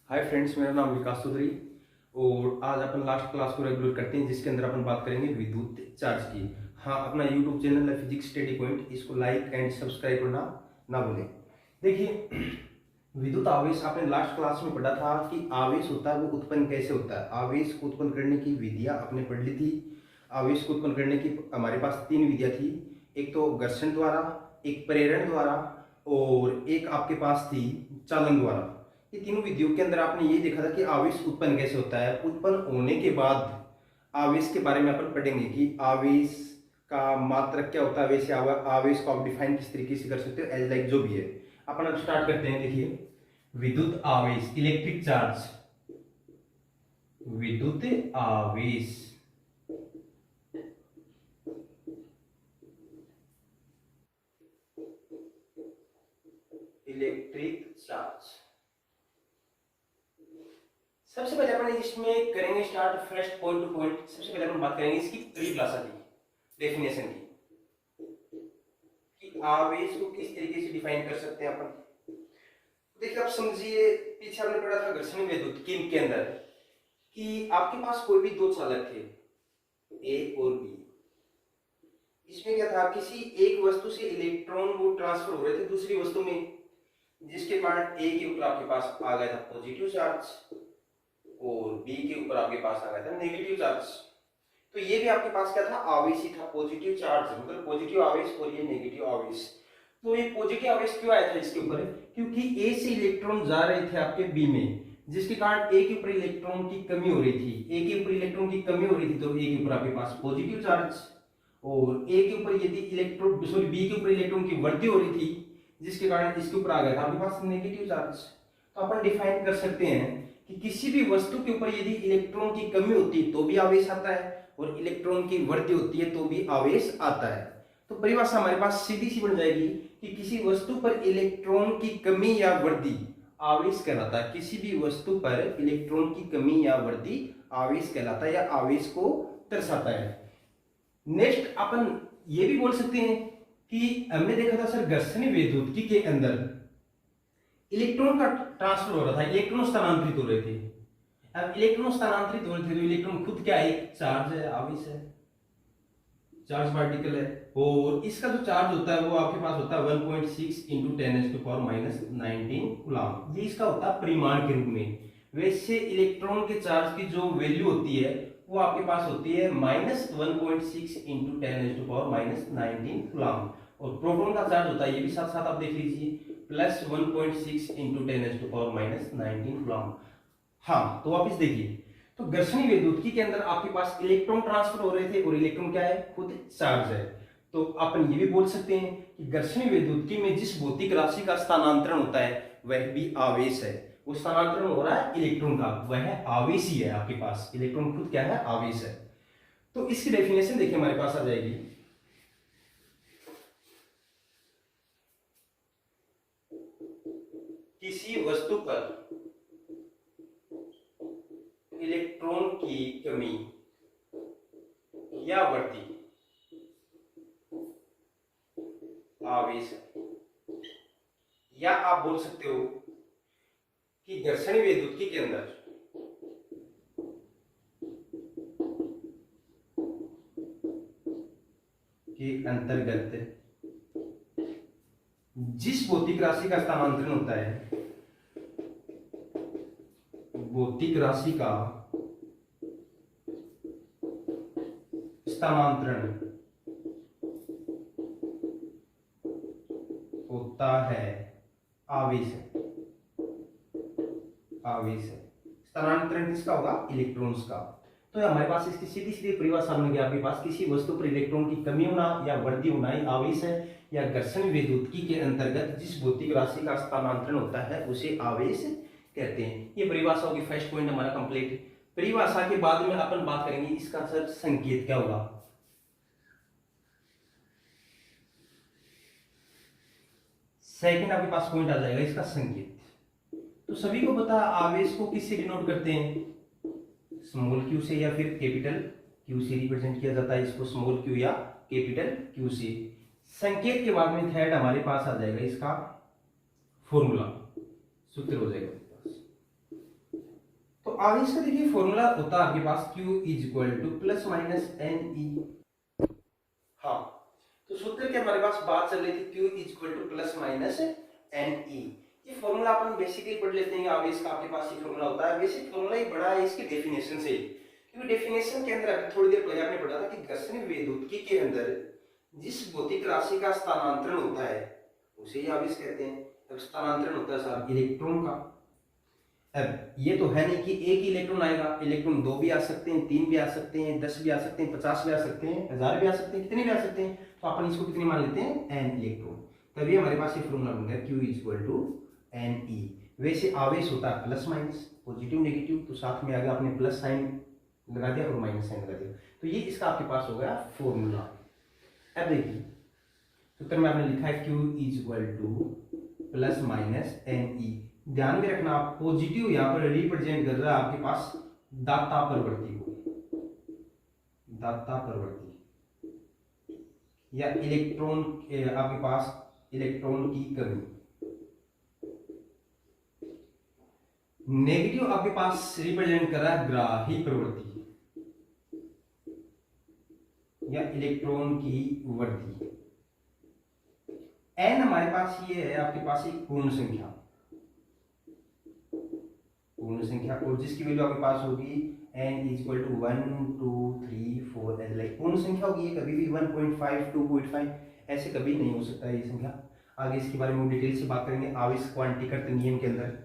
Hi friends, मेरा नाम विकास चौधरी और आज अपन लास्ट क्लास को रेगुलर करते हैं जिसके अंदर अपन बात करेंगे विद्युत चार्ज की। हाँ, अपना यूट्यूब चैनल है फिजिक्स स्टडी पॉइंट, इसको लाइक एंड सब्सक्राइब करना ना भूलें। देखिए, विद्युत आवेश आपने लास्ट क्लास में पढ़ा था कि आवेश होता है वो उत्पन्न कैसे होता है। आवेश को उत्पन्न करने की विधियां आपने पढ़ ली थी। आवेश को उत्पन्न करने की हमारे पास तीन विधियां थी। एक तो घर्षण द्वारा, एक प्रेरण द्वारा और एक आपके पास थी चालन द्वारा। ये तीनों विधियों के अंदर आपने ये देखा था कि आवेश उत्पन्न कैसे होता है। उत्पन्न होने के बाद आवेश के बारे में अपन पढ़ेंगे कि आवेश का मात्रक क्या होता है। वैसे आवेश को आप डिफाइन किस तरीके से कर सकते हो, एज लाइक जो भी है। अपन अब स्टार्ट करते हैं। देखिए, विद्युत आवेश, इलेक्ट्रिक चार्ज, विद्युत आवेश, इलेक्ट्रिक चार्ज। सबसे पहले अपन इसमें करेंगे start first point two point. सबसे पहले अपन बात करेंगे इसकी परिभाषा की, डेफिनेशन की, कि आवेश को किस तरीके से डिफाइन कर सकते हैं अपन। देखिए, आप समझिए, पीछे हमने पढ़ा था घर्षण विद्युत के अंदर कि आपके पास कोई भी दो चालक थे, ए और बी। इसमें क्या था, किसी एक वस्तु से इलेक्ट्रॉन वो ट्रांसफर हो रहे थे दूसरी वस्तु में, जिसके कारण ए के ऊपर आपके पास आ गया था पॉजिटिव चार्ज और बी के ऊपर आपके पास आ गया था नेगेटिव चार्ज। तो ये भी आपके पास क्या था, आवेश ही था, पॉजिटिव चार्ज, मतलब पॉजिटिव आवेश और ये नेगेटिव आवेश। तो ये पॉजिटिव आवेश क्यों आया था इसके ऊपर, क्योंकि ए से इलेक्ट्रॉन जा रहे थे आपके बी में, जिसके कारण ए के ऊपर इलेक्ट्रॉन की कमी हो रही थी। ए के ऊपर इलेक्ट्रॉन की कमी हो रही थी तो ए के ऊपर आपके पास पॉजिटिव चार्ज, और ए के ऊपर यदि इलेक्ट्रॉन सॉरी बी के ऊपर इलेक्ट्रॉन की वृद्धि हो रही थी, जिसके कारण इसके ऊपर आ गया था आपके पास नेगेटिव चार्ज। तो अपन डिफाइन कर सकते हैं कि किसी भी वस्तु के ऊपर यदि इलेक्ट्रॉन की कमी होती है तो भी आवेश आता है, और इलेक्ट्रॉन की वृद्धि होती है तो भी आवेश आता है। तो परिभाषा हमारे पास सीधी सी बन जाएगी कि किसी वस्तु पर इलेक्ट्रॉन की कमी या वृद्धि आवेश कहलाता है। किसी भी वस्तु पर इलेक्ट्रॉन की कमी या वृद्धि आवेश कहलाता है या आवेश को दर्शाता है। नेक्स्ट अपन ये भी बोल सकते हैं कि हमने देखा था सर, घर्षण विद्युत के अंदर इलेक्ट्रॉन का ट्रांसफर हो रहा था, इलेक्ट्रॉन स्थानांतरित हो रहे थे। अब इलेक्ट्रॉन स्थानांतरित हो रहे थे तो इलेक्ट्रॉन खुद क्या है, एक चार्ज है, आवेश है, चार्ज पार्टिकल है, और इसका जो चार्ज होता है वो आपके पास होता है 1.6 इंटू 10⁻⁻19 कूलम। ये इसका होता है परिमाण के रूप में। वैसे इलेक्ट्रॉन के चार्ज की जो वैल्यू होती है वो आपके पास होती है -1.6 इंटू 10⁻⁻19 कूलम, और प्रोटॉन का चार्ज होता है, ये भी साथ साथ आप देख लीजिए, +1.6 इंटू 10⁻⁻19 कूलम। हाँ, तो वापिस देखिए, तो घर्षणी वैद्युतिकी के अंदर आपके पास इलेक्ट्रॉन ट्रांसफर हो रहे थे और इलेक्ट्रॉन क्या है, खुद चार्ज है। तो अपन ये भी बोल सकते हैं कि घर्षणी वैद्युतिकी में जिस भौतिक राशि का स्थानांतरण होता है वह भी आवेश है। वो स्थानांतरण हो रहा है इलेक्ट्रॉन का, वह आवेश ही है। आपके पास इलेक्ट्रॉन खुद क्या है, आवेश है। तो इसकी डेफिनेशन देखिए हमारे पास आ जाएगी, किसी वस्तु पर इलेक्ट्रॉन की कमी या वृद्धि आवेश है। या आप बोल सकते हो कि घर्षण विद्युतिकी के अंदर के अंतर्गत जिस भौतिक राशि का स्थानांतरण होता है, भौतिक राशि का स्थानांतरण होता है, आवेश है, आवेश है। स्थानांतरण किसका होगा, इलेक्ट्रॉन्स का। तो हमारे पास इसकी सीधी सीधी परिभाषा बन गया आपके पास, किसी वस्तु पर इलेक्ट्रॉन की कमी होना या वृद्धि होना ही आवेश है, या घर्षण विद्युतिकी के अंतर्गत जिस भौतिक राशि का स्थानांतरण होता है उसे आवेश कहते हैं। ये परिभाषा होगी, फर्स्ट पॉइंट हमारा कंप्लीट। परिभाषा के बाद में अपन बात करेंगे इसका सर संकेत क्या होगा। सेकंड आपके पास पॉइंट आ जाएगा इसका संकेत। तो सभी को पता, आवेश को किससे डिनोट करते हैं, स्मॉल क्यू से या फिर कैपिटल क्यू से रिप्रेजेंट किया जाता है इसको, स्मॉल क्यू या कैपिटल क्यू से। संकेत के बाद में थर्ड हमारे पास आ जाएगा इसका फॉर्मूला, सूत्र हो जाएगा आपके पास। तो आवेश का देखिए फॉर्मूला होता है आपके पास Q is equal to plus minus n e. हाँ, तो सूत्र के हमारे पास बात चल रही थी Q is equal to plus minus n e. ये फॉर्मूला अपन बेसिकली पढ़ लेते हैं, आवेश का आपके पास ये फॉर्मूला होता है। बेसिक फॉर्मूला ही बड़ा है इसकी डेफिनेशन से, क्योंकि डेफिनेशन के अंदर अभी थोड़ी देर पहले आपने पढ़ा था कि घर्षण विद्युत्की के अंदर जिस भौतिक राशि का स्थानांतरण होता है उसे ही आवेश कहते हैं। अब स्थानांतरण होता है साहब इलेक्ट्रॉन का। अब ये तो है नहीं कि एक ही इलेक्ट्रॉन आएगा, इलेक्ट्रॉन 2 भी आ सकते हैं, 3 भी आ सकते हैं, 10 भी आ सकते हैं, 50 भी आ सकते हैं, 1000 भी आ सकते हैं, कितने भी आ सकते हैं। तो अपन इसको कितने मान लेते हैं, n इलेक्ट्रॉन। तभी हमारे पास ये फॉर्मूला बन गया Q is equal to n e. वैसे आवेश होता है प्लस माइनस, पॉजिटिव नेगेटिव, तो साथ में आगे आपने प्लस साइन लगा दिया और माइनस साइन लगा दिया, तो ये इसका आपके पास हो गया फॉर्मूला। अब देखिए सूत्र में आपने लिखा है Q is equal to plus minus n e. ध्यान में रखना, आप पॉजिटिव यहाँ पर रिप्रेजेंट कर रहा है आपके पास दाता प्रवृत्ति को, दाता प्रवृत्ति या इलेक्ट्रॉन आपके पास इलेक्ट्रॉन की कमी। नेगेटिव आपके पास रिप्रेजेंट कर रहा है ग्राही प्रवृत्ति या इलेक्ट्रॉन की वृद्धि। एन हमारे पास ये है आपके पास एक पूर्ण संख्या, और जिसकी वैल्यू आपके पास होगी n इज इक्वल टू 1 2 3 4 ऐसे लाइक पूर्ण संख्या होगी। ये कभी भी 1.5 2.5 ऐसे कभी नहीं हो सकता है ये संख्या। आगे इसके बारे में डिटेल से बात करेंगे आवेश क्वांटीकृत नियम के अंदर।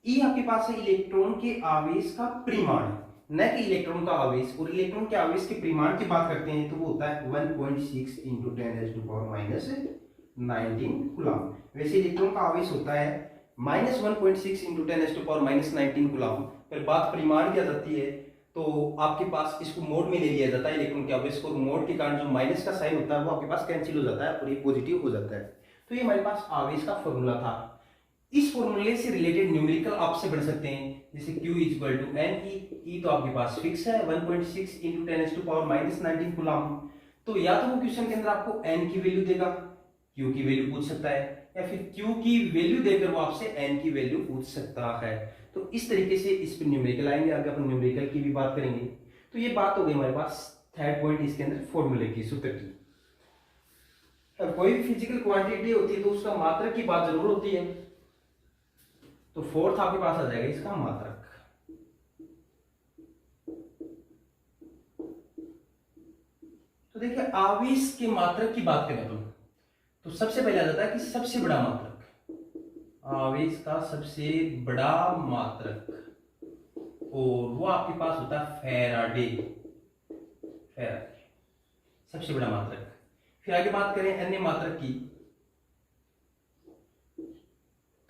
ई आपके पास है इलेक्ट्रॉन के आवेश का परिमाण, न कि इलेक्ट्रॉन का आवेश। और इलेक्ट्रॉन के आवेश के परिमाण की बात करते हैं तो वो होता है 1.6 इंटू 10⁻⁻19 कूलम। वैसे इलेक्ट्रॉन का आवेश होता है -1.6 इंटू 10⁻⁻19 कूलम। फिर बात परिमाण की आ जाती है तो आपके पास इसको मोड में ले लिया जाता है इलेक्ट्रॉन के आवेश को, मोड के कारण जो माइनस का साइन होता है वो आपके पास कैंसिल हो जाता है और ये पॉजिटिव हो जाता है। तो ये हमारे पास आवेश का फॉर्मूला था। इस फॉर्मूले से रिलेटेड न्यूमेरिकल आपसे बन सकते हैं, जैसे Q is equal to n e तो आपके पास फिक्स है 1.6 इंटू 10⁻⁻19 कूलम। तो या तो वो क्वेश्चन के अंदर आपको n की वैल्यू देगा, Q की वैल्यू पूछ सकता है, या फिर Q की वैल्यू देकर वो आपसे n की वैल्यू पूछ सकता है। तो इस तरीके से इस पर न्यूमेरिकल आएंगे, आगे अपन न्यूमेरिकल की भी बात करेंगे। तो ये बात हो गई हमारे पास थर्ड पॉइंट इसके अंदर फॉर्मूले की, सूत्र की। अब कोई भी फिजिकल क्वांटिटी होती है तो उसका मात्रक की बात जरूर होती है, तो फोर्थ आपके पास आ जाएगा इसका मात्रक। तो देखिए आवेश के मात्रक की बात करें तो सबसे पहले आ जाता है कि सबसे बड़ा मात्रक, आवेश का सबसे बड़ा मात्रक, और वो आपके पास होता है फैराडे, सबसे बड़ा मात्रक। फिर आगे बात करें अन्य मात्रक की,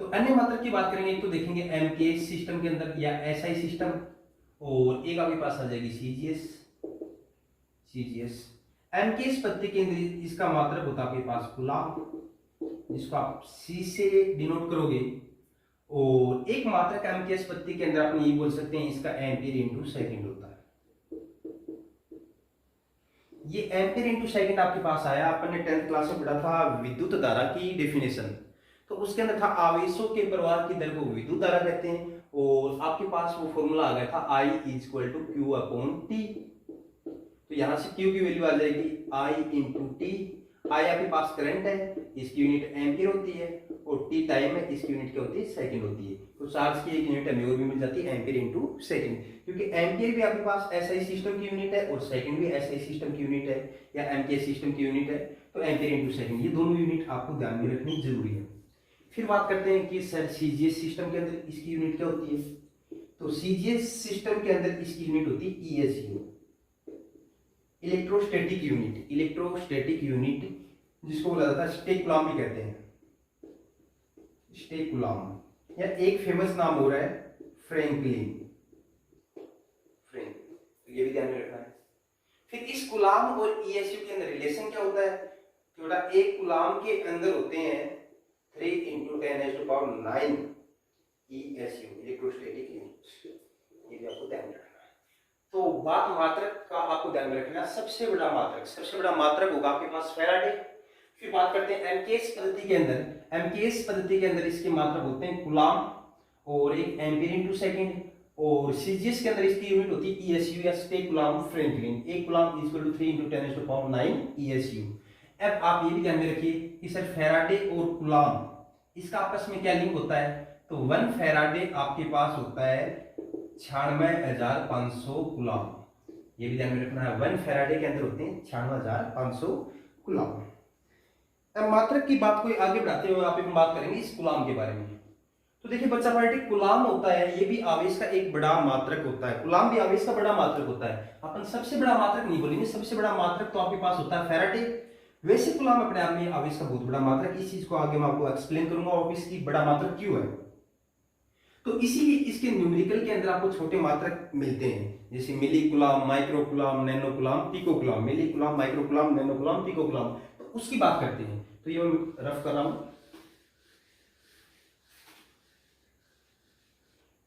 तो अन्य मात्रक की बात करेंगे तो देखेंगे एमकेएस सिस्टम के अंदर या एसआई सिस्टम, और एक आपके पास आ जाएगी सीजीएस। एमकेएस पद्धति के अंदर इसका मात्रक होता है आपके पास कूलम, जिसको आप सी से डिनोट करोगे, और एक मात्रक एमकेएस पद्धति के अंदर आप ये बोल सकते हैं इसका एम्पीयर इंटू सेकंड होता है। ये एम्पीयर इंटू सेकंड आपके पास आया, अपन ने 10th क्लास में पढ़ा था विद्युत धारा की डेफिनेशन, तो उसके अंदर था आवेशों के प्रवाह की दर को विद्युत धारा कहते हैं, और आपके पास वो फॉर्मूला आ गया था I is equal to Q upon T। तो यहां से Q की वैल्यू आ जाएगी I इंटू टी। I आपके पास करंट है, इसकी यूनिट एम्पीयर होती है, और T टाइम है, इसकी यूनिट क्या होती है, सेकंड होती है। तो चार्ज की एक यूनिट हमें और भी मिल जाती है एम्पीयर इंटू सेकंड, क्योंकि एम्पीयर भी आपके पास एसआई सिस्टम की यूनिट है और सेकंड भी एसआई सिस्टम की यूनिट है या एमकेएस सिस्टम की यूनिट है। तो एम्पीयर इंटू सेकंड, ये दोनों यूनिट आपको ध्यान में रखनी जरूरी है। फिर बात करते हैं कि सर सीजीएस सिस्टम के अंदर इसकी यूनिट क्या होती है, तो सीजीएस सिस्टम के अंदर इसकी यूनिट होती है ईएसयू, इलेक्ट्रोस्टैटिक यूनिट, जिसको बोला जाता है स्टेक कूलम भी कहते हैं, स्टेक कूलम, या एक फेमस नाम हो रहा है फ्रैंकलिन, तो ये भी ध्यान में रखना है। फिर इस कूलम और ईएसयू के अंदर रिलेशन क्या होता है, थोड़ा एक कूलम के अंदर होते हैं 3 इंटू 10⁻⁹ ESU इलेक्ट्रोस्टैटिक यूनिट, ये भी आपको ध्यान में रखना है। तो बात मात्रक का आपको ध्यान में रखना है, सबसे बड़ा मात्रक होगा आपके पास फैराडे। फिर बात करते हैं एमकेएस पद्धति के अंदर इसके मात्रक होते हैं कूलम और एक एम्पीयर इंटू सेकंड, और सीजीएस के अंदर इसकी यूनिट होती है ईएसयू या state coulomb franklin. 1 coulomb equal to 3 × 10⁹ ESU. अब आप ये भी ध्यान में रखिए कि सर फैराडे और कूलम इसका आपस में क्या लिंक होता है, तो 1 फैराडे आपके पास होता है 96,500 कूलम। ये भी ध्यान में रखना है, 1 फैराडे के अंदर होते हैं 96,500 कूलम। अब मात्रक की बात को आगे बढ़ाते हुए आप एक बात करेंगे इस कूलम के बारे में। तो देखिए बच्चा पार्टी, कूलम होता है ये भी आवेश का एक बड़ा मात्रक होता है, कूलम भी आवेश का बड़ा मात्रक होता है। अपन सबसे बड़ा मात्रक नहीं बोलेंगे, सबसे बड़ा मात्रक तो आपके पास होता है फैराडे। वैसे कूलम अपने आप में आवेश का बहुत बड़ा मात्रक, इस चीज को आगे मैं आपको एक्सप्लेन करूंगा और इसकी बड़ा मात्रक क्यों है। तो इसीलिए इसके न्यूमेरिकल के अंदर आपको छोटे मात्रक मिलते हैं, जैसे milli coulomb, micro coulomb, nano coulomb, pico coulomb. Milli coulomb, micro coulomb, nano coulomb, pico coulomb, तो उसकी बात करते हैं। तो ये मैं रफ कर रहा हूं,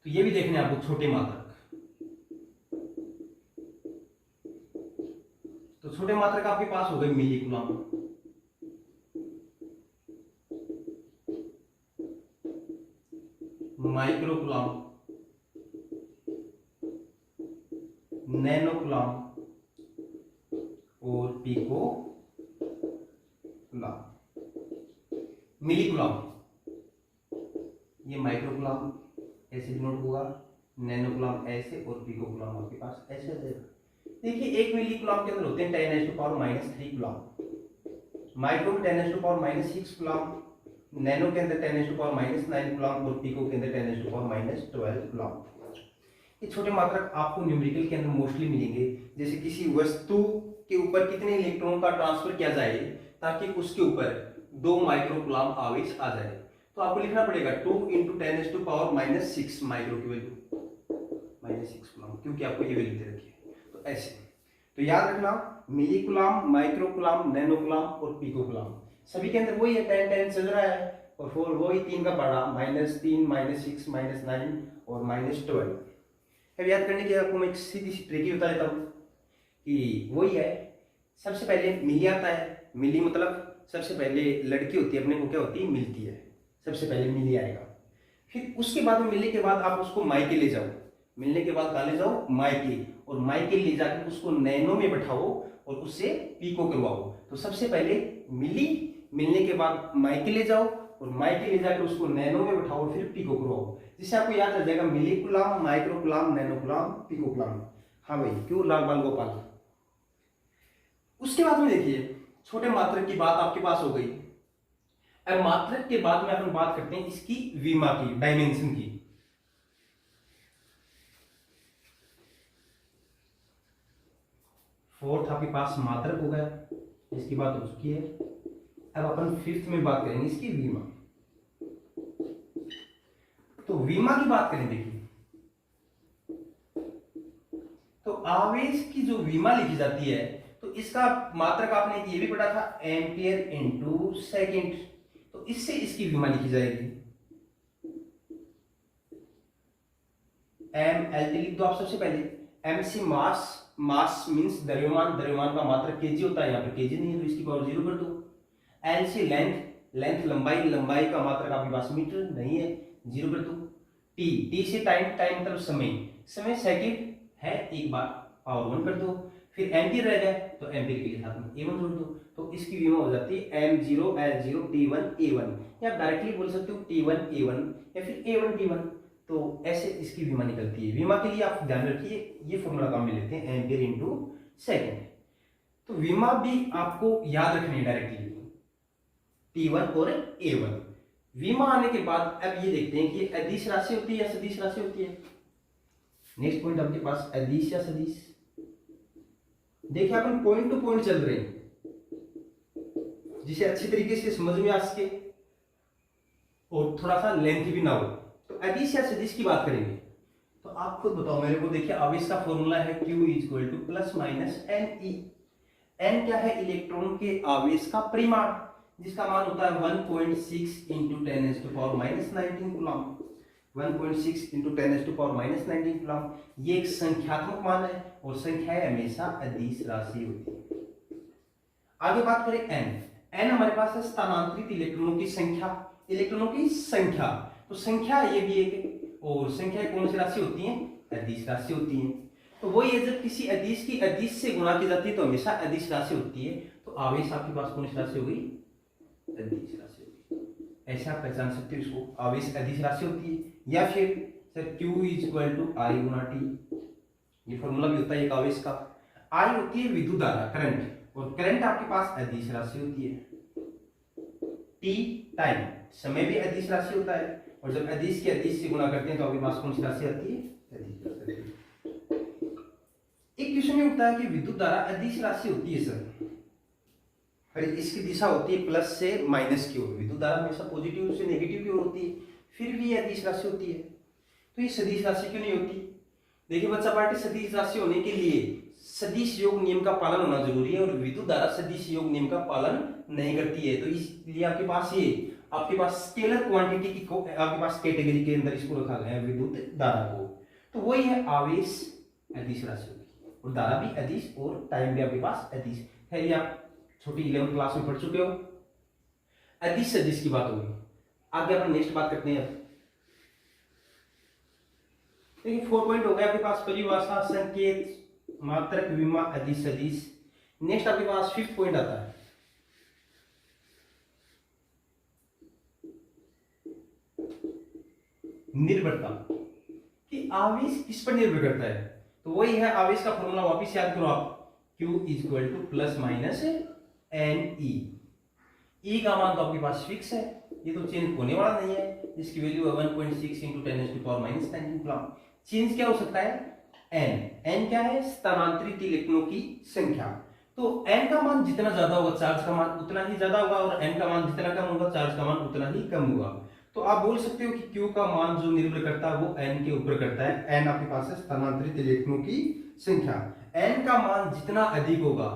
तो ये भी देखने आपको छोटे मात्रक। तो छोटे मात्रक आपके पास हो गए milli coulomb, micro coulomb, nano coulomb और पिको कूलम। मिली कूलम ये माइक्रो कूलम ऐसे डिनोट होगा, नैनो कूलम ऐसे और पिको कूलम आपके पास ऐसे आ जाएगा। देखिए 1 मिली कूलम के अंदर होते हैं 10⁻³ कूलम, माइक्रो में 10⁻⁻6 कूलम, नैनो के अंदर 10⁻⁹ कूलम और पिको के अंदर 10⁻12 कूलम। ये छोटे मात्रक आपको न्यूमेरिकल के अंदर मोस्टली मिलेंगे, जैसे किसी वस्तु के ऊपर कितने इलेक्ट्रॉन का ट्रांसफर किया जाए ताकि उसके ऊपर 2 माइक्रो कूलम आवेश आ जाए, तो आपको लिखना पड़ेगा 2 × 10⁻⁻6 माइक्रो की वैल्यू -6 कूलम, क्योंकि आपको ये वैल्यू दे रखी है। तो ऐसे तो याद रखना, milli coulomb, micro coulomb, nano coulomb और पिको कूलम सभी के अंदर वही है, 10 चल रहा है और 4 वही 3 का पड़ा, -3, -6, -9 और -12। अब याद करने के आपको मैं एक सीधी सी ट्रिक बता देता हूँ कि वही है। सबसे पहले मिली आता है, मिली मतलब सबसे पहले लड़की होती है अपने को क्या होती है, मिलती है, सबसे पहले मिली आएगा। फिर उसके बाद में मिलने के बाद आप उसको मायके ले जाओ, मिलने के बाद कहाँ ले जाओ, मायके, और मायके ले जाकर उसको नैनो में बैठाओ और उससे पिको करवाओ। तो सबसे पहले मिली, मिलने के बाद मायके ले जाओ और मायके ले जाकर उसको नैनो में बैठाओ फिर पिको करवाओ, जिससे आपको याद रह जाएगा milli coulomb, micro coulomb, nano coulomb, pico coulomb. हाँ भाई, क्यों लाल बाल गोपाल। उसके बाद में देखिए छोटे मात्रक की बात आपके पास हो गई। अब मात्रक के बाद में अपन बात करते हैं इसकी विमा की, डायमेंशन की। फोर्थ आपके पास मात्रक हो गया, इसकी बात हो चुकी है। अब अपन फिफ्थ में बात करेंगे इसकी विमा। तो विमा की बात करें, देखिए तो आवेश की जो विमा लिखी जाती है, तो इसका मात्रक आपने ये भी पढ़ा था, एम्पियर इनटू सेकंड। तो इससे इसकी विमा लिखी जाएगी, एम एल लिख दो आप सबसे पहले। एम सी मास, मास मींस द्रव्यमान, द्रव्यमान का मात्रक केजी होता है, यहाँ पे केजी नहीं है तो इसकी पावर 0 कर दो। एल सी लेंथ, लेंथ लंबाई, लंबाई का मात्रक आपके पास मीटर नहीं है, 0 कर दो। टी, टी से टाइम, टाइम मतलब समय, समय सेकंड है, एक बार पावर 1 कर दो। फिर एम्पियर रह गया तो एम्पियर के लिए साथ में A1 जोड़ दो, तो इसकी विमा हो जाती है M0 L0 T1 A1, या डायरेक्टली बोल सकते हो T1 A1 या फिर A1 T1। तो ऐसे इसकी विमा निकलती है। विमा के लिए आप ध्यान रखिए ये फॉर्मूला काम में लेते हैं, एम्पियर इनटू सेकंड। तो विमा भी आपको याद रखनी है डायरेक्टली, T1 और A1। विमा आने के बाद अब ये देखते हैं कि अदिश राशि होती है या सदिश राशि होती है। नेक्स्ट पॉइंट आपके पास अदिश या सदिश। देखिए अपन पॉइंट टू पॉइंट चल रहे हैं, जिसे अच्छी तरीके से समझ में आ सके और थोड़ा सा लेंथ भी ना हो। तो अदिश या सदिश की बात करेंगे, तो आप खुद बताओ मेरे को। देखिए आवेश का फॉर्मूला है Q = ±NE। N क्या है, इलेक्ट्रॉन के आवेश का परिमाण, जिसका मान होता है 1.6 × 10⁻⁻19 कूलम। 1.6 × 10⁻⁻19 कूलम ये एक संख्यात्मक मान है और संख्याएं हमेशा अदिश राशि होती है। आगे बात करें n। n हमारे पास है स्थानांतरित इलेक्ट्रॉनों की संख्या, इलेक्ट्रॉनों की संख्या। तो संख्या ये भी एक, और संख्या कौन सी राशि होती है, अदिश राशि होती है। तो वही है, जब किसी अदिश की अदिश से गुणा की जाती है तो हमेशा अदिश राशि होती है। तो आवेश आपके पास कौन सी राशि हो गई? अदिश राशि होगी। ऐसे आप पहचान सकते हो इसको, आवेश अदिश राशि होती है। या फिर sir Q equal to I गुना टी, ये फॉर्मूला भी होता है एक आवेश का। आई होती है विद्युत धारा, करंट, और करंट आपके पास अदिश राशि होती है। टी टाइम, समय भी अदिश राशि होता है। और जब अदिश के अदिश से गुणा करते हैं तो आपके पास कौन सी राशि आती है? अदिश राशि। एक क्वेश्चन ये होता है कि विद्युत धारा अदिश राशि होती है सर, और इसकी दिशा होती है प्लस से माइनस की ओर। विद्युत धारा हमेशा पॉजिटिव से नेगेटिव की ओर होती है, फिर भी ये अदिश राशि होती है। तो ये सदिश राशि क्यों नहीं होती? देखिए बच्चा पार्टी, सदिश राशि होने के लिए सदिश योग नियम का पालन होना जरूरी है, और विद्युत धारा सदिश योग नियम का पालन नहीं करती है। तो इसलिए आपके पास स्केलर क्वांटिटी की आपके पास कैटेगरी के अंदर इसको रखा गया है, विद्युत धारा को। तो वही है आवेश अदिश राशि होगी, और धारा भी अदिश और टाइम भी आपके पास अदिश है। ये आप छोटी 11वीं क्लास में पढ़ चुके हो। अदिश सदिश की बात होगी। आगे अपन नेक्स्ट बात करते हैं। देखिए 4 पॉइंट हो गया आपके पास, परिभाषा, संकेत, मात्रक, विमा, अदिश सदिश। नेक्स्ट आपके पास 5th पॉइंट आता है, निर्भरता, कि आवेश किस पर निर्भर करता है। तो वही है आवेश का फॉर्मूला, वापस याद करो आप, Q equal to plus minus n e. E का मान तो आपके पास फिक्स है, ये तो चेंज होने वाला नहीं है, जिसकी वैल्यू है 1.6 into 10 to power minus 19 coulomb. Change क्या हो सकता है? एन। एन क्या है? स्थानांतरित इलेक्ट्रॉनों की संख्या। तो एन का मान जितना ज्यादा होगा चार्ज का मान उतना ही ज्यादा होगा, और एन का मान जितना कम होगा चार्ज का मान उतना ही कम होगा। तो आप बोल सकते हो कि क्यू का मान जो निर्भर करता है वो एन के ऊपर करता है। एन आपके पास है स्थानांतरित इलेक्ट्रॉनों की संख्या। एन का मान जितना अधिक होगा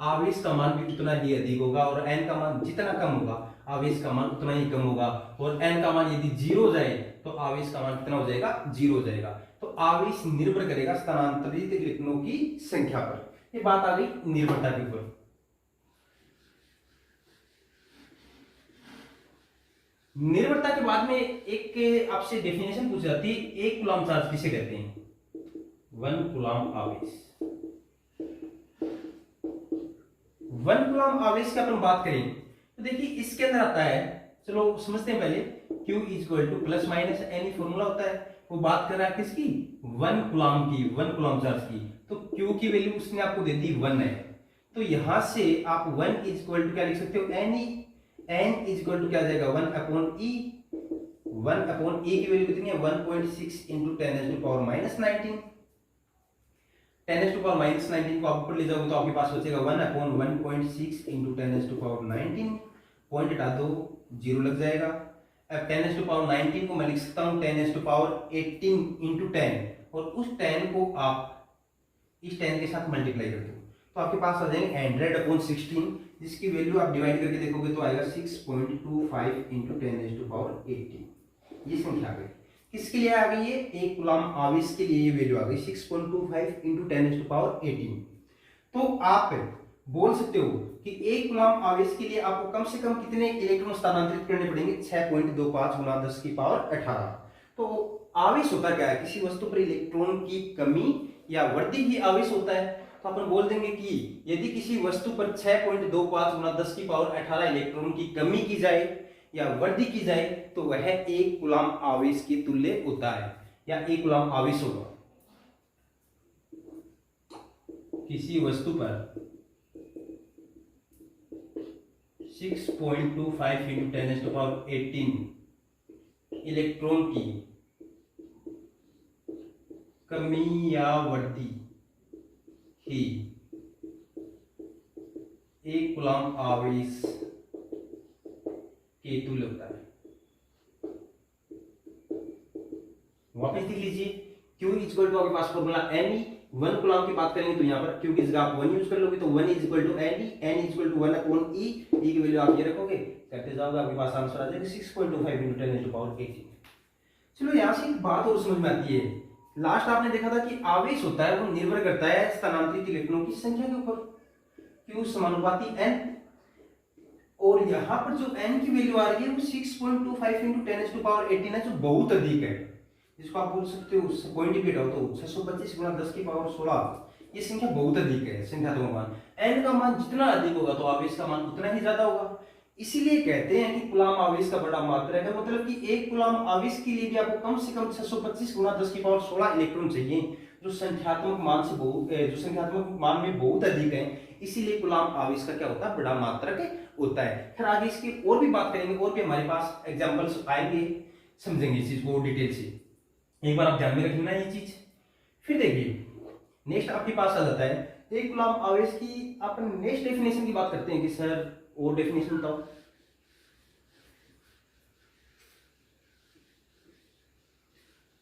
आवेश का मान भी उतना ही अधिक होगा, और एन का मान जितना कम होगा आवेश का मान उतना ही कम होगा। और एन का मान यदि 0 जाए तो आवेश का मान कितना हो जाएगा? 0 हो जाएगा। तो आवेश निर्भर करेगा स्थानांतरित इलेक्ट्रॉनों की संख्या पर। ये बात आ गई निर्भरता के ऊपर। निर्भरता के बाद में एक आपसे डेफिनेशन पूछ जाती है, एक कूलम चार्ज किसे कहते हैं? 1 कूलम आवेश। 1 कूलम आवेश की अपन बात करें तो देखिए इसके अंदर आता है, चलो समझते हैं पहले। Q equal to plus minus any formula होता है, वो बात कर रहा है किसकी? 1 कूलम की, 1 कूलम चार्ज की। तो Q की वैल्यू उसने आपको दे दी 1 है। तो यहां से आप 1 इक्वल टू क्या लिख सकते हो? एनी। एन इक्वल टू क्या आ जाएगा? 1 अपॉन ई। 1 अपॉन ई की वैल्यू कितनी है? 1.6 into 10 to power minus 19। 10 to power minus 19 को आप ऊपर ले जाओगे तो आपके पास बचेगा 1 upon 1.6 into 10 to power 19। Point हटा दो, 0 लग जाएगा। अब 10 टू पावर 19 को मैं लिख सकता हूँ 10 टू पावर 18 इंटू 10, और उस 10 को आप इस 10 के साथ मल्टीप्लाई कर दो तो आपके पास आ जाएंगे 100 अपॉन 16, जिसकी वैल्यू आप डिवाइड करके देखोगे तो आएगा 6.25 इंटू 10 टू पावर 18। ये संख्या आ गई। किसके लिए आ गई है? एक कूलम आवेश के लिए ये वैल्यू आ गई 6.25 इंटू 10 टू पावर 18। तो आप बोल सकते हो कि एक कूलम आवेश के लिए आपको कम से कम कितने इलेक्ट्रॉन स्थानांतरित करने पड़ेंगे? 6.25 गुना 10 की पावर 18। तो आवेश होता क्या है? किसी वस्तु पर इलेक्ट्रॉन की कमी या वृद्धि ही आवेश होता है। तो अपन बोल देंगे कि यदि किसी वस्तु पर 6.25 गुना 10 की पावर 18 इलेक्ट्रॉन की कमी की जाए या वृद्धि की जाए तो वह एक कूलम आवेश के तुल्य होता है, या एक कूलम आवेश होगा। किसी वस्तु पर 6.25 इंटू 10 टू पावर 18 इलेक्ट्रॉन की कमी या वृद्धि ही एक कूलम आवेश के तुल्य होता है। वापस देख लीजिए, Q इक्वल टू आपके पास फॉर्मूला N। 1 कूलम की बात करेंगे तो यहाँ पर Q की जगह आप 1 यूज कर लोगे तो 1 equal to N, N equal to 1 upon E। E की वैल्यू आप ये रखोगे, करते जाओगे, आपके पास आंसर आ जाएगा 6.25 इंटू 10 टू पावर 18। चलो यहाँ से एक बात और समझ में आती है। लास्ट आपने देखा था कि आवेश होता है वो निर्भर करता है स्थानांतरित इलेक्ट्रॉनों की संख्या के ऊपर, Q समानुपाती N। और यहाँ पर जो N की वैल्यू आ रही है वो 6.25 इंटू 10 टू पावर 18 है, जो बहुत अधिक है। जिसको आप बोल सकते हो पॉइंट भी हटाओ तो 625 गुणा 10 की पावर 16, ये संख्या बहुत अधिक है, संख्यात्मक मान। n का मान जितना अधिक होगा तो आवेश का मान उतना ही ज्यादा होगा। इसीलिए कहते हैं कि कूलाम आवेश का बड़ा मात्रक है, मतलब कि एक कूलाम आवेश के लिए भी आपको कम से कम 625 गुणा 10 की पावर 16 इलेक्ट्रॉन चाहिए, जो संख्यात्मक मान से बहुत, जो संख्यात्मक मान में बहुत अधिक है। इसीलिए कूलाम आवेश का क्या होता है, बड़ा मात्रक होता है। फिर आगे इसकी और भी बात करेंगे, और भी हमारे पास एग्जांपल्स आएंगे, समझेंगे इस चीज को डिटेल से। एक बार आप ध्यान में रखना ये चीज। फिर देखिए नेक्स्ट आपके पास आ जाता है एक कूलाम आवेश की, अपन नेक्स्ट डेफिनेशन की बात करते हैं कि सर और डेफिनेशन बताओ।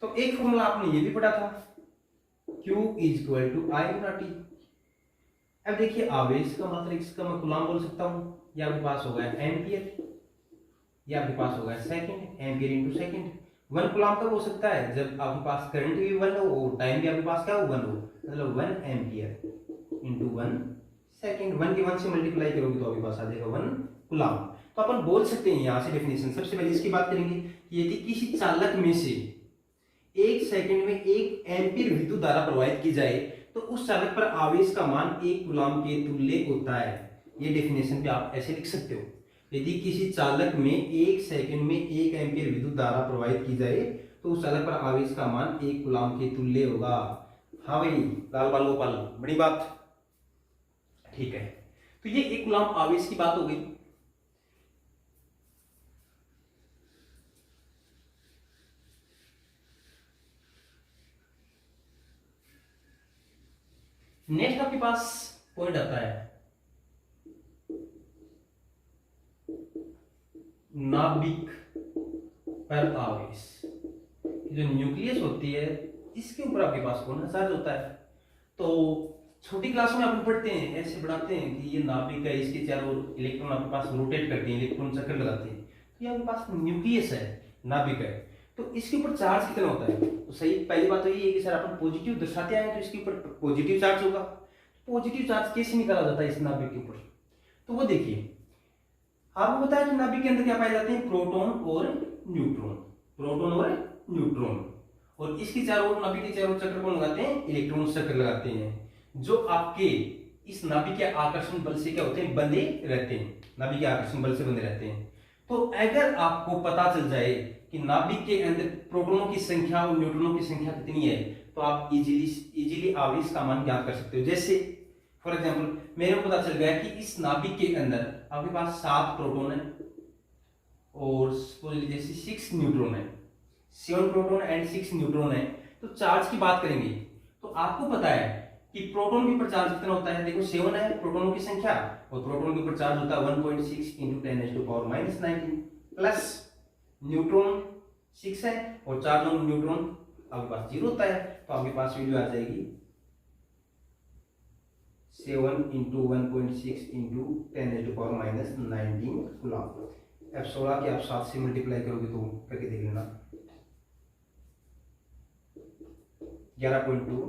तो एक फॉर्मूला आपने ये भी पढ़ा था, Q is equal to I गुना T। अब देखिए आवेश का मात्रक, इसका मैं कूलाम बोल सकता हूं, ये आपके पास हो गया एम्पियर, ये आपके पास हो गया second, ampere into second. 1 coulomb कब हो सकता है, जब आपके पास करंट भी 1 हो और टाइम भी आपके पास क्या हो 1 हो, मतलब 1 एम्पियर इनटू 1 सेकंड। 1 के 1 से मल्टीप्लाई करोगे तो आपके पास आ जाएगा 1 कूलाम। तो अपन बोल सकते हैं यहां से डेफिनेशन, सबसे पहले इसकी बात करेंगे कि यदि किसी चालक में से 1 सेकंड में 1 एम्पियर विद्युत धारा प्रवाहित की जाए तो उस चालक पर आवेश का मान 1 कूलाम के तुल्य होता है। ये डेफिनेशन भी आप ऐसे लिख सकते हो, यदि किसी चालक में 1 सेकंड में 1 एम्पियर विद्युत धारा प्रवाहित की जाए तो उस चालक पर आवेश का मान 1 कूलाम के तुल्य होगा। हाँ भाई, लाल बाल गोपाल, बड़ी बात, ठीक है। तो ये 1 कूलाम आवेश की बात हो गई। नेक्स्ट आपके पास पॉइंट आता है नाभिक पर आवेश। जो न्यूक्लियस होती है इसके ऊपर आपके पास कौन सा चार्ज होता है। तो छोटी क्लास में अपन पढ़ते हैं, ऐसे पढ़ाते हैं कि ये नाभिक है, इसके चारों इलेक्ट्रॉन आपके पास रोटेट करते हैं, इलेक्ट्रॉन चक्कर लगाते हैं। तो ये आपके पास न्यूक्लियस है, नाभिक है। तो इसके ऊपर चार्ज कितना होता है, तो सही पहली बात तो ये है कि सर अपन पॉजिटिव दर्शाते आए तो इसके ऊपर पॉजिटिव चार्ज होगा। पॉजिटिव चार्ज कैसे निकाला जाता है इस नाभिक के ऊपर, तो वो देखिए आपको बताया कि नाभिक के अंदर क्या पाए जाते हैं, प्रोटॉन और न्यूट्रॉन, प्रोटॉन और न्यूट्रॉन। और इसके चारों ओर नाभिक के चारों चक्र कौन लगाते हैं, इलेक्ट्रॉन चक्र लगाते हैं, जो आपके इस नाभिक के आकर्षण बल से क्या होते हैं, बंधे रहते हैं, नाभिक के आकर्षण बल से बंधे रहते हैं। तो अगर आपको पता चल जाए कि नाभिक के अंदर प्रोटॉनों की संख्या और न्यूट्रॉनों की संख्या कितनी है तो आप इजीली आवेश का मान ज्ञात कर सकते हो। जैसे फॉर एग्जांपल मेरे को पता चल गया कि इस नाभिक के अंदर आपके पास 7 प्रोटॉन है और जैसे 6 न्यूट्रॉन है, 7 प्रोटॉन एंड 6 न्यूट्रॉन है। तो चार्ज की बात करेंगे तो आपको पता है कि प्रोटॉन के ऊपर चार्ज कितना होता है, देखो 7 है प्रोटॉनों की संख्या और प्रोटॉन के ऊपर चार्ज होता है 1.6 × 10⁻⁻⁹ प्लस न्यूट्रॉन 6 है और 4 न्यूट्रॉन आपके पास 0 होता है। तो आपके पास वैल्यू आ जाएगी 7 × 1.6 × 10⁻⁻⁹ कूलाम। अब 16 के आप 7 से मल्टीप्लाई करोगे तो करके देख लेना, 11.2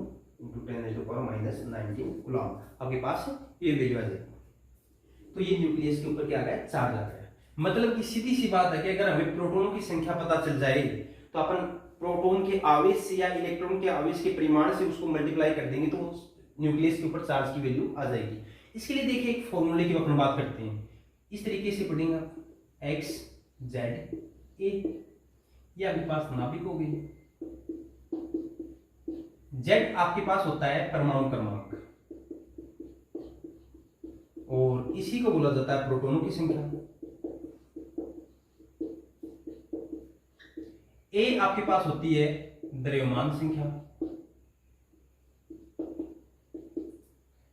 × 10⁻⁻⁹ कूलाम आपके पास ये वैल्यू आ जाएगी। तो ये न्यूक्लियस के ऊपर क्या आ गया, चार्ज आ गया। मतलब कि सीधी सी बात है कि अगर हमें प्रोटॉनों की संख्या पता चल जाए तो अपन प्रोटॉन के आवेश से या इलेक्ट्रॉन के आवेश के परिमाण से उसको मल्टीप्लाई कर देंगे तो न्यूक्लियस के ऊपर चार्ज की वैल्यू आ जाएगी। इसके लिए देखिए एक फॉर्मूले की अपन बात करते हैं, इस तरीके से पढ़ेंगे आप, x z a, ये आपके पास नाभिक हो गई, z आपके पास होता है परमाणु क्रमांक और इसी को बोला जाता है प्रोटॉनों की संख्या। a आपके पास होती है द्रव्यमान संख्या,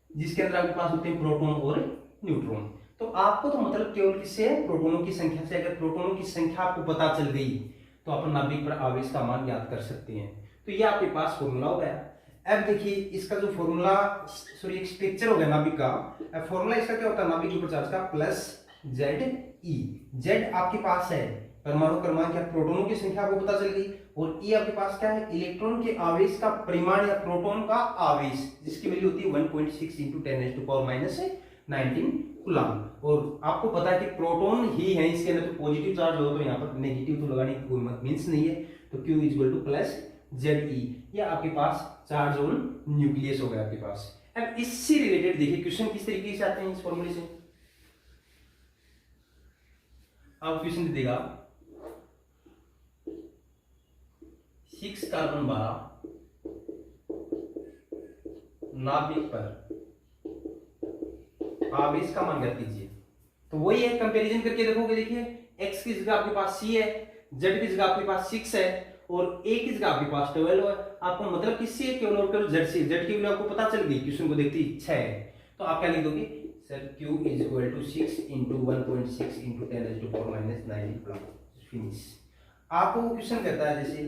जिसके अंदर आपके पास होते हैं प्रोटॉन और न्यूट्रॉन। तो आपको तो मतलब केवल किससे, प्रोटॉनों की संख्या से, अगर प्रोटॉनों की संख्या आपको पता चल गई तो अपन नाभिक पर आवेश का मान ज्ञात कर सकते हैं। तो ये आपके पास फॉर्मूला हो गया। अब देखिए इसका जो फॉर्मूला, सॉरी एक स्ट्रक्चर हो गया नाभिक का। अब फॉर्मूला इसका क्या होता है, नाभिक के ऊपर चार्ज का प्लस Ze। Z आपके पास है परमाणु क्रमांक या प्रोटॉनों की संख्या आपको पता चल गई और E आपके पास क्या है, इलेक्ट्रॉन के आवेश का परिमाण या प्रोटॉन का आवेश, जिसकी वैल्यू होती है 1.6 × 10⁻⁻⁹ कूलाम। और आपको पता है कि प्रोटॉन ही है इसके अंदर, तो पॉजिटिव चार्ज हो तो यहाँ पर नेगेटिव तो लगाने की कोई मींस नहीं है। तो Q equal to plus ZE, ये आपके पास चार्ज ऑन न्यूक्लियस हो गया आपके पास। अब इससे रिलेटेड देखिए क्वेश्चन किस तरीके से आते हैं इस फॉर्मूले से। आप क्वेश्चन दे देगा 6 कार्बन 12 नाभिक पर आवेश का मान ज्ञात कीजिए। तो वही है, कंपैरिजन करके देखोगे। देखिए x की जगह आपके पास C है, Z की जगह आपके पास 6 है और A की जगह आपके पास 12 है। आपको मतलब किससे है, केवल और केवल Z से। Z की वैल्यू आपको पता चल गई, क्वेश्चन को देखते ही 6 है। तो आप क्या लिख दोगे sir, Q is equal to 6 into 1.6 into 10⁻⁹ finish. आपको वो क्वेश्चन कहता है जैसे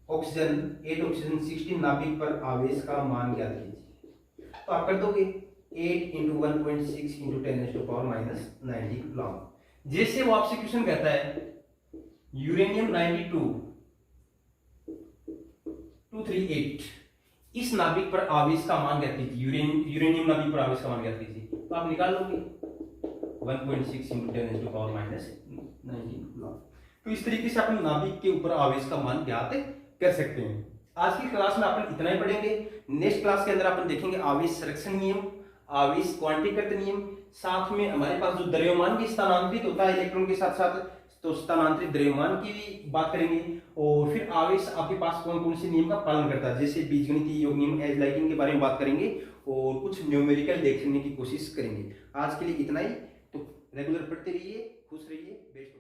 ऑक्सीजन 8 ऑक्सीजन 16 नाभिक पर आवेश का मान ज्ञात कीजिए। तो आप कर दोगे 8 इंटू 1.6 इंटू 10⁻⁹ कूलम। जैसे वो आपसे क्वेश्चन कहता है यूरेनियम 92 238 इस नाभिक पर आवेश का मान ज्ञात कीजिए। यूरेनियम नाभिक पर आवेश का मान ज्ञात कीजिए। तो आप निकाल लोगे 1.6 इंटू 10⁻⁹ कूलम। तो इस तरीके से अपन नाभिक के ऊपर आवेश का मान ज्ञात कर सकते हैं। आज की क्लास में अपन इतना ही पढ़ेंगे। नेक्स्ट क्लास के अंदर अपन देखेंगे आवेश संरक्षण नियम, आवेश क्वांटीकृत नियम, साथ में हमारे पास जो द्रव्यमान भी स्थानांतरित होता है इलेक्ट्रॉन के साथ साथ, तो स्थानांतरित द्रव्यमान की भी बात करेंगे। और फिर आवेश आपके पास कौन कौन से नियम का पालन करता है, जैसे बीजगणितीय योग नियम, एज लाइकिंग के बारे में बात करेंगे और कुछ न्यूमेरिकल देखने की कोशिश करेंगे। आज के लिए इतना ही। तो रेगुलर पढ़ते रहिए, खुश रहिए, बेस्ट।